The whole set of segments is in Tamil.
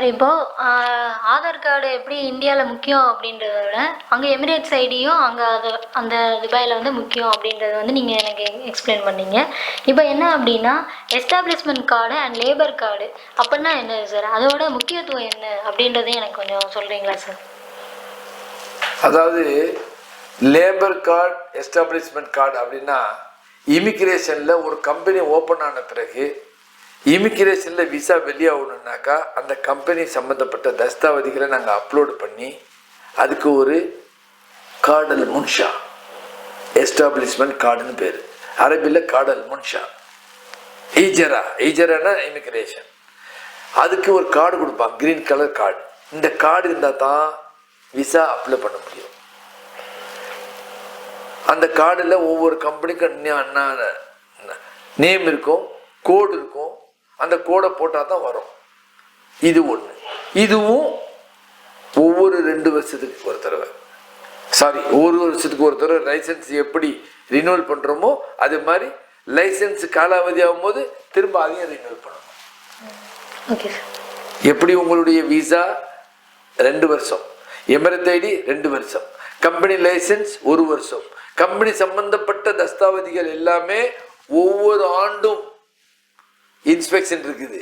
இப்போ ஆதார் கார்டு எப்படி இந்தியாவில் முக்கியம் அப்படின்றத விட அங்கே எமிரேட்ஸ் ஐடியும் அங்கே அது அந்த துபாயில் வந்து முக்கியம் அப்படின்றத வந்து நீங்கள் எனக்கு எக்ஸ்பிளைன் பண்ணீங்க. இப்போ என்ன அப்படின்னா establishment card and labour card அப்படின்னா என்ன சார், அதோட முக்கியத்துவம் என்ன அப்படின்றதையும் எனக்கு கொஞ்சம் சொல்கிறீங்களா சார்? அதாவது லேபர் கார்டு எஸ்டாப்ளிஷ்மெண்ட் கார்டு அப்படின்னா இமிக்ரேஷனில் ஒரு கம்பெனி ஓப்பன் ஆன பிறகு இமிக்ரேஷனில் விசா வெளியாகணுன்னாக்கா அந்த கம்பெனி சம்மந்தப்பட்ட தஸ்தாவதிகளை நாங்கள் அப்லோடு பண்ணி அதுக்கு ஒரு கார்டல் முன்ஷா எஸ்டாப்ளிஷ்மெண்ட் கார்டுன்னு பேர். அரபியில் கார்டல் முன்ஷா. ஈஜரானா இமிக்ரேஷன். அதுக்கு ஒரு கார்டு கொடுப்பாங்க, கிரீன் கலர் கார்டு. இந்த கார்டு இருந்தால் தான் விசா அப்ளை பண்ண முடியும். அந்த கார்டில் ஒவ்வொரு கம்பெனிக்கும் நேம் இருக்கும், கோடு இருக்கும். அந்த கோடை போட்டால் தான் வரும். இது ஒன்று. இதுவும் ஒவ்வொரு 2 வருஷத்துக்கு ஒரு தடவை, ஒரு வருஷத்துக்கு ஒரு தடவை லைசன்ஸ் எப்படி ரினியூவல் பண்ணுறோமோ அது மாதிரி லைசன்ஸ் காலாவதி ஆகும்போது திரும்ப அதையும் ரினியூவல் பண்ணணும். எப்படி உங்களுடைய விசா 2 வருஷம், எமிரேட் ஐடி 2 வருஷம், கம்பெனி லைசன்ஸ் 1 வருஷம், கம்பெனி சம்பந்தப்பட்ட தஸ்தாவதிகள் எல்லாமே ஒவ்வொரு ஆண்டும் இன்ஸ்பெக்ஷன் இருக்குது.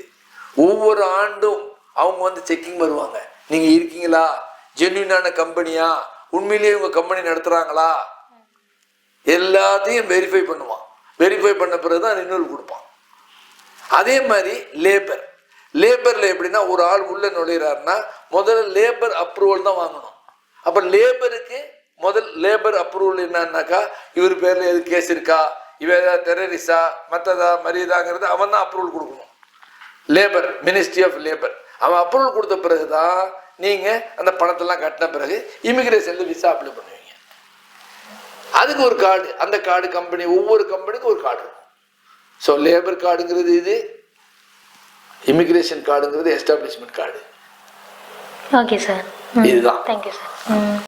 ஒவ்வொரு ஆண்டும் அவங்க வந்து செக்கிங் வருவாங்க. நீங்கள் இருக்கீங்களா, ஜென்யூனான கம்பெனியா, உண்மையிலேயே உங்கள் கம்பெனி நடத்துகிறாங்களா, எல்லாத்தையும் வெரிஃபை பண்ணுவான். வெரிஃபை பண்ண பிறகு தான் ரினியூவல் கொடுப்பான். அதே மாதிரி லேபரில் எப்படின்னா ஒரு ஆள் உள்ள நுழையிறாருன்னா முதல்ல லேபர் அப்ரூவல் தான் வாங்கணும். அப்போ லேபருக்கு முதல் லேபர் அப்ரூவல் என்னன்னாக்கா இவர் பேரில் எது கேஸ் இருக்கா, இவன் ஏதாவது டெரரிஸ்டா மற்றதா மரியதாங்கிறது அவன் தான் அப்ரூவல் கொடுக்கணும். லேபர், மினிஸ்ட்ரி ஆஃப் லேபர், அவன் அப்ரூவல் கொடுத்த பிறகு தான் நீங்கள் அந்த பணத்தெல்லாம் கட்டின பிறகு இமிக்ரேஷனில் விசா அப்ளை பண்ணுவீங்க. அதுக்கு ஒரு கார்டு, அந்த கார்டு கம்பெனி ஒவ்வொரு கம்பெனிக்கும் ஒரு கார்டு இருக்கும். ஸோ லேபர் கார்டுங்கிறது இது, இமிக்ரேஷன் கார்டுங்கிறது எஸ்டாப்ளிஷ்மெண்ட் கார்டு. ஓகே சார், இதுதான். Thank you sir.